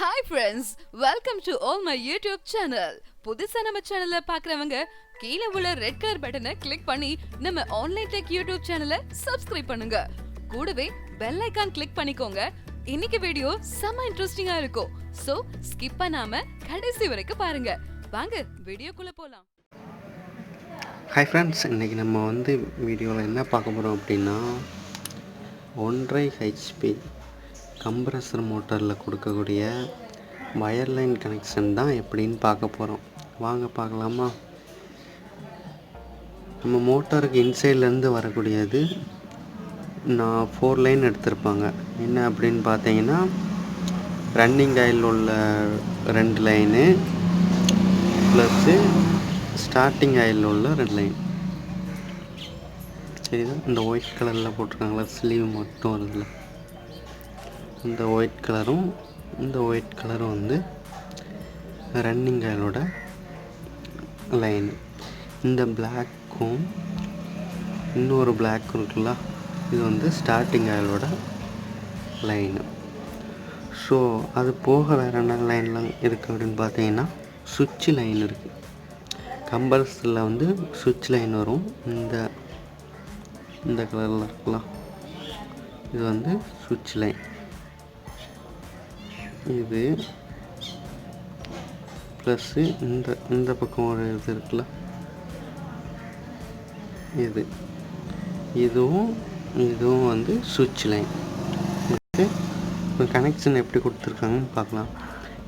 Hi friends, welcome to all my YouTube channel. புதுசா நம்ம சேனலை பார்க்கறவங்க கீழே உள்ள ரெட் கலர் பட்டனை கிளிக் பண்ணி நம்ம ஆன்லைன் டெக் யூடியூப் சேனலை சப்ஸ்கிரைப் பண்ணுங்க. கூடவே பெல் ஐகான் கிளிக் பண்ணிக்கோங்க. இன்னைக்கு வீடியோ செம இன்ட்ரெஸ்டிங்கா இருக்கும். சோ ஸ்கிப் பண்ணாம கடைசி வரைக்கும் பாருங்க. வாங்க வீடியோக்குள்ள போலாம். ஹாய் ஃப்ரெண்ட்ஸ், இன்றைக்கி நம்ம வீடியோவில் என்ன பார்க்க போகிறோம் அப்படின்னா 1.5 HP கம்ப்ரஸர் மோட்டரில் கொடுக்கக்கூடிய வயர்லைன் கனெக்ஷன் தான் எப்படின்னு பார்க்க போகிறோம். வாங்க பார்க்கலாமா. நம்ம மோட்டருக்கு இன்சைட்லேருந்து வரக்கூடியது நான் 4 லைன் எடுத்திருப்பாங்க. என்ன அப்படின்னு பார்த்தீங்கன்னா ரன்னிங் ஆயில் உள்ள 2 லைனு ப்ளஸ்ஸு ஸ்டார்டிங் ஆயில் உள்ள 2 லைன். சரிதான், இந்த ஒயிட் கலரில் போட்டிருக்காங்களா ஸ்லீவ் மட்டும் வருதுல்ல, இந்த ஒயிட் கலரும் இந்த ஒயிட் கலரும் ரன்னிங் ஆயிலோட லைன். இந்த பிளாக்கும் இன்னொரு பிளாக்கும் இருக்குல்ல, இது ஸ்டார்டிங் ஆயிலோட லைனு. ஸோ அது போக வேறு என்ன லைன்லாம் இருக்குது அப்படின்னு பார்த்தீங்கன்னா சுவிட்ச் லைன் இருக்குது. கம்ப்ரஸரில் சுவிட்ச் லைன் வரும். இந்த கலரில் இருக்கலாம், இது சுவிட்ச் லைன். இது ப்ளஸ்ஸு இந்த பக்கம் ஒரு இது இருக்குல்ல, இதுவும் சுவிட்ச் லைன். இப்போ கனெக்ஷன் எப்படி கொடுத்துருக்காங்கன்னு பார்க்கலாம்.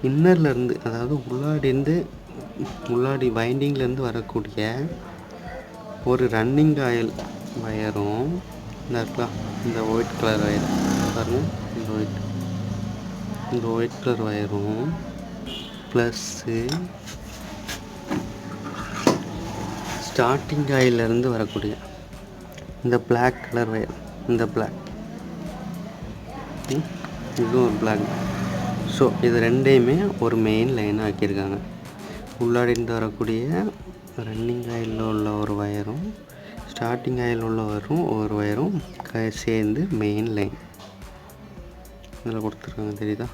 இன்னர்லேருந்து, அதாவது உள்ளாடி வைண்டிங்லேருந்து வரக்கூடிய ஒரு ரன்னிங் ஆயில் வயரும் இருக்கலாம், இந்த ஒயிட் கலர் வயர் பாருங்கள், இந்த ஒயிட் கலர் வயரும் ப்ளஸ்ஸு ஸ்டார்டிங் ஆயிலிருந்து வரக்கூடிய இந்த பிளாக் கலர் வயர், இந்த பிளாக், இதுவும் ஒரு பிளாக். ஸோ இது ரெண்டையுமே ஒரு மெயின் லைனாக ஆக்கியிருக்காங்க. உள்ளாடிந்து வரக்கூடிய ரன்னிங் ஆயிலில் உள்ள ஒரு வயரும் ஸ்டார்டிங் ஆயில் உள்ள ஒரு வயரும் சேர்ந்து மெயின் லைன் இதில் கொடுத்துருக்காங்க. தெரியுதா?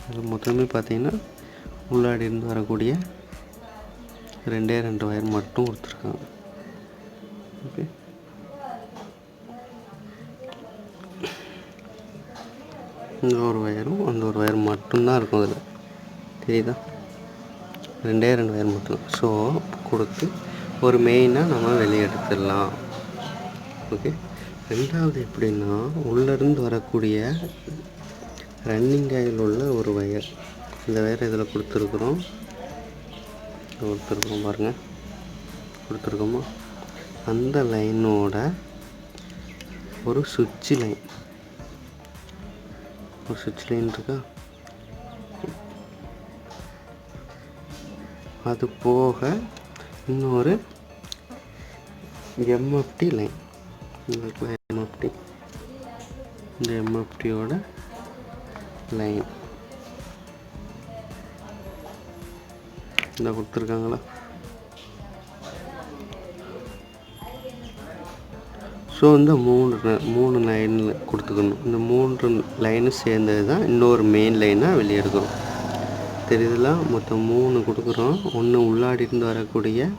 இது மொத்தமே பார்த்தீங்கன்னா உள்ளாடி இருந்து வரக்கூடிய 2 வயர் மட்டும் கொடுத்துருக்காங்க. ஓகே, இந்த ஒரு வயரும் அந்த ஒரு வயர் மட்டும்தான் இருக்கும் அதில். தெரியுதா? 2 வயர் மட்டும். ஸோ கொடுத்து ஒரு மெயினாக நம்ம வெளியே எடுத்துடலாம். ஓகே, ரெண்டாவது எப்படின்னா உள்ளேருந்து வரக்கூடிய ரன்னிங் ஆயில் உள்ள ஒரு வயர், இந்த வயர் இதில் கொடுத்துருக்குறோம் பாருங்கள், கொடுத்துருக்கோமா, அந்த லைனோட ஒரு சுவிட்ச் லைன் இருக்கா. அது போக இன்னொரு MFD லைன், இந்த MFDயோட லைன் இந்த கொடுத்துருக்காங்களா. ஸோ இந்த மூணு லைனில் கொடுத்துக்கணும். இந்த 3 லைனும் சேர்ந்தது தான் இன்னொரு மெயின் லைனாக வெளியே எடுக்கிறோம். தெரியுதுலாம், மொத்தம் 3 கொடுக்குறோம். ஒன்று உள்ளாடி இருந்து வரக்கூடிய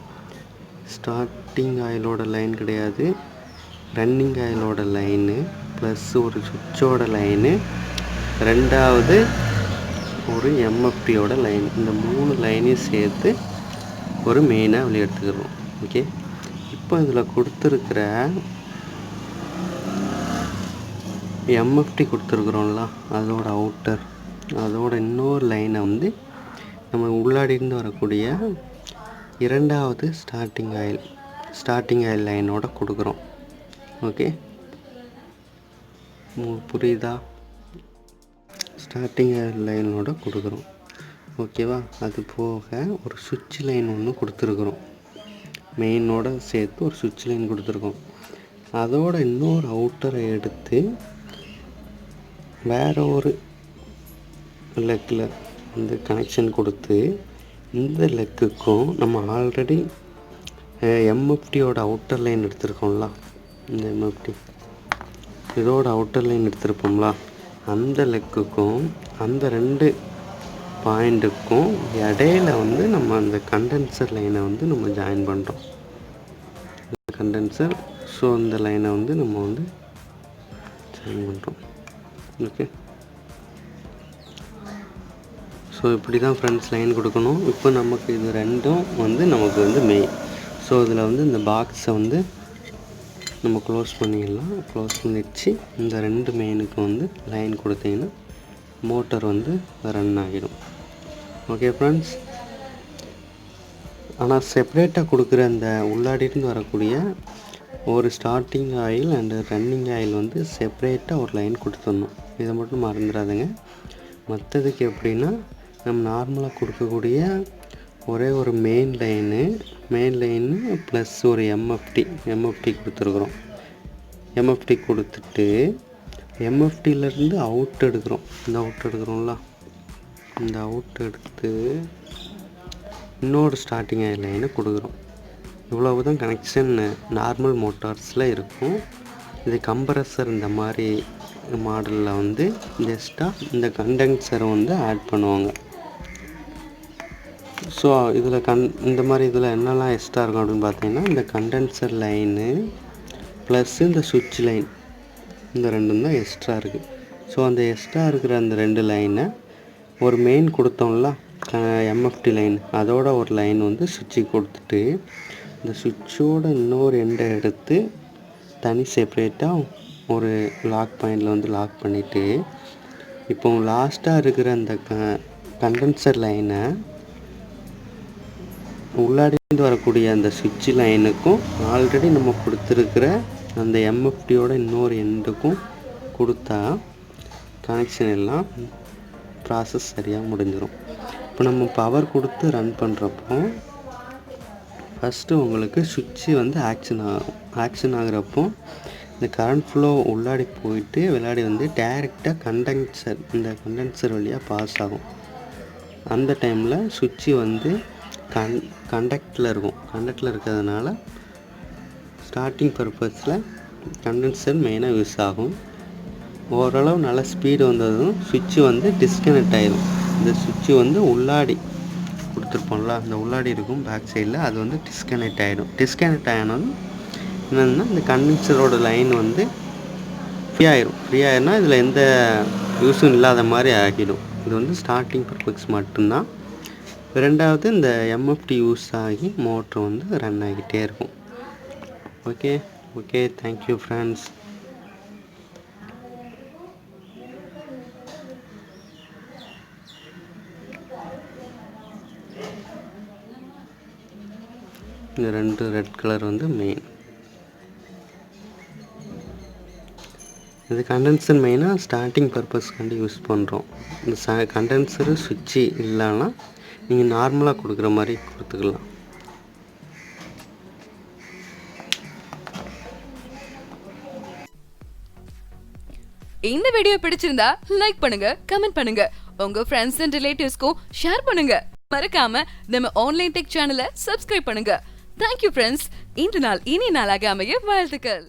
ஸ்டார்டிங் ஆயிலோட லைன் கிடையாது, ரன்னிங் ஆயிலோட லைனு ப்ளஸ் ஒரு சுவிட்சோட லைனு, ரெண்டாவது ஒரு MFDயோட லைன். இந்த 3 லைனையும் சேர்த்து ஒரு மெயினாக வெளியே எடுத்துக்கிறோம். ஓகே, இப்போ இதில் கொடுத்துருக்கிற MFD கொடுத்துருக்குறோம்ல, அதோட அவுட்டர், அதோட இன்னொரு லைனை நம்ம உள்ளாடி இருந்து வரக்கூடிய 2வது ஸ்டார்டிங் ஆயில் லைனோட கொடுக்குறோம். ஓகே, புரியுதா? ஸ்டார்டிங் ஆயில் லைனோட கொடுக்குறோம். ஓகேவா? அது போக ஒரு சுவிட்ச் லைன் ஒன்று கொடுத்துருக்குறோம், மெயினோட சேர்த்து ஒரு சுவிட்ச் லைன் கொடுத்துருக்கோம். அதோட இன்னொரு அவுட்டரை எடுத்து வேறு ஒரு லெக்கில் கனெக்ஷன் கொடுத்து, இந்த லெக்குக்கும் நம்ம ஆல்ரெடி MFDயோட அவுட்டர் லைன் எடுத்திருக்கோம்ல, இந்த MFD இதோட அவுட்டர் லைன் எடுத்திருப்போம்ல, அந்த லெக்குக்கும் அந்த 2 பாயிண்ட்டுக்கும் இடையில வந்து நம்ம அந்த கண்டென்சர் லைனை வந்து நம்ம ஜாயின் பண்ணுறோம். கண்டென்சர், ஸோ இந்த லைனை வந்து நம்ம வந்து ஜாயின் பண்ணுறோம். ஓகே, ஸோ இப்படி தான் ஃப்ரெண்ட்ஸ் லைன் கொடுக்கணும். இப்போ நமக்கு இது ரெண்டும் வந்து நமக்கு வந்து மெயின். ஸோ இதில் வந்து இந்த பாக்ஸை வந்து நம்ம க்ளோஸ் பண்ணிடலாம். க்ளோஸ் பண்ணிடுச்சு இந்த 2 மெயினுக்கு வந்து லைன் கொடுத்தீங்கன்னா மோட்டர் வந்து ரன் ஆகிடும். ஓகே ஃப்ரெண்ட்ஸ், ஆனால் செப்பரேட்டாக கொடுக்குற அந்த உள்ளாடிட்டு வரக்கூடிய ஒரு starting oil and running oil வந்து செப்பரேட்டாக ஒரு லைன் கொடுத்துடணும். இதை மட்டும் மறந்துடாதுங்க. மற்றதுக்கு எப்படின்னா நம்ம நார்மலாக கொடுக்கக்கூடிய ஒரே ஒரு மெயின் லைனு ப்ளஸ் ஒரு எம்எஃப்டி கொடுத்துருக்குறோம். எம்எஃப்டி கொடுத்துட்டு எம்எஃப்டியிலேருந்து அவுட் எடுக்கிறோம். இந்த அவுட் எடுக்கிறோம்ல, இந்த அவுட் எடுத்து இன்னொரு ஸ்டார்டிங் ஆயில் லைனை கொடுக்குறோம். இவ்வளவு தான் கனெக்ஷன் நார்மல் மோட்டார்ஸில் இருக்கும். இது கம்ப்ரஸர் இந்த மாதிரி மாடலில் வந்து ஜஸ்ட்டாக இந்த கண்டென்சரை வந்து ஆட் பண்ணுவாங்க. ஸோ இதில் இந்த மாதிரி இதில் என்னெல்லாம் எக்ஸ்ட்ரா இருக்கும் அப்படின்னு பார்த்தீங்கன்னா இந்த கண்டென்சர் லைனு ப்ளஸ் இந்த சுவிட்ச் லைன், இந்த ரெண்டும் தான் எக்ஸ்ட்ரா இருக்குது. ஸோ அந்த எக்ஸ்ட்ரா இருக்கிற அந்த 2 லைனை ஒரு மெயின் கொடுத்தோம்ல எம்எஃப்டி லைன், அதோட ஒரு லைன் வந்து சுவிட்சுக்கு கொடுத்துட்டு இந்த சுவிட்சோட இன்னொரு எண்டை எடுத்து தனி செப்பரேட்டாக ஒரு லாக் பாயிண்டில் வந்து லாக் பண்ணிவிட்டு இப்போ லாஸ்ட்டாக இருக்கிற அந்த கண்டென்சர் லைனை உள்ளாடிந்து வரக்கூடிய அந்த சுவிட்ச் லைனுக்கும் ஆல்ரெடி நம்ம கொடுத்துருக்கிற அந்த எம்எஃப்டியோட இன்னொரு எண்டுக்கும் கொடுத்தா கனெக்ஷன் எல்லாம் ப்ராசஸ் சரியாக முடிஞ்சிடும். இப்போ நம்ம பவர் கொடுத்து ரன் பண்ணுறப்போ ஃபஸ்ட்டு உங்களுக்கு சுவிட்சு வந்து ஆக்ஷன் ஆகிறப்போ இந்த கரண்ட் ஃப்ளோ உள்ளாடி போயிட்டு விளையாடி வந்து டைரெக்டாக இந்த கண்டென்சர் வழியாக பாஸ் ஆகும். அந்த டைமில் சுவிட்சு வந்து கண்டக்டில் இருக்கிறதுனால ஸ்டார்டிங் பர்பஸில் கண்டென்சர் மெயினாக யூஸ் ஆகும். ஓரளவு நல்ல ஸ்பீடு வந்ததும் சுவிட்சு வந்து டிஸ்கனெக்ட் ஆகிடும். இந்த சுவிட்சு வந்து உள்ளாடி கொடுத்துருப்போம்ல, அந்த உள்ளாடி இருக்கும் பேக் சைடில், அது வந்து டிஸ்கனெக்ட் ஆகிடும். டிஸ்கனெக்ட் ஆகினதும் என்னென்னா இந்த கண்டென்சரோட லைன் வந்து ஃப்ரீ ஆகிடும்னா இதில் எந்த யூஸும் இல்லாத மாதிரி ஆகிடும். இது வந்து ஸ்டார்டிங் பர்பஸ் மட்டும்தான். ரெண்டாவது இந்த எம்எஃப்டி யூஸ் ஆகி மோட்ரு வந்து ரன் ஆகிட்டே இருக்கும். Okay thank you friends. இந்த 2 ரெட் கலர் வந்து மெயின். இது கண்டென்சர் மெயினாக ஸ்டார்டிங் பர்பஸ்க்காண்டி யூஸ் பண்ணுறோம். இந்த கண்டென்சரு சுவிட்சு இல்லைன்னா நீங்கள் நார்மலாக கொடுக்குற மாதிரி கொடுத்துக்கலாம். இந்த வீடியோ பிடிச்சிருந்தா லைக் பண்ணுங்க, கமெண்ட் பண்ணுங்க, உங்க ஃப்ரெண்ட்ஸ் அண்ட் ரிலேட்டிவ்ஸ்க்கும் ஷேர் பண்ணுங்க. மறக்காம நம்ம ஆன்லைன் டெக் சேனலை சப்ஸ்கிரைப் பண்ணுங்க. Thank you friends. இன்று நாள் இனி நாளாக அமைய வாழ்த்துக்கள்.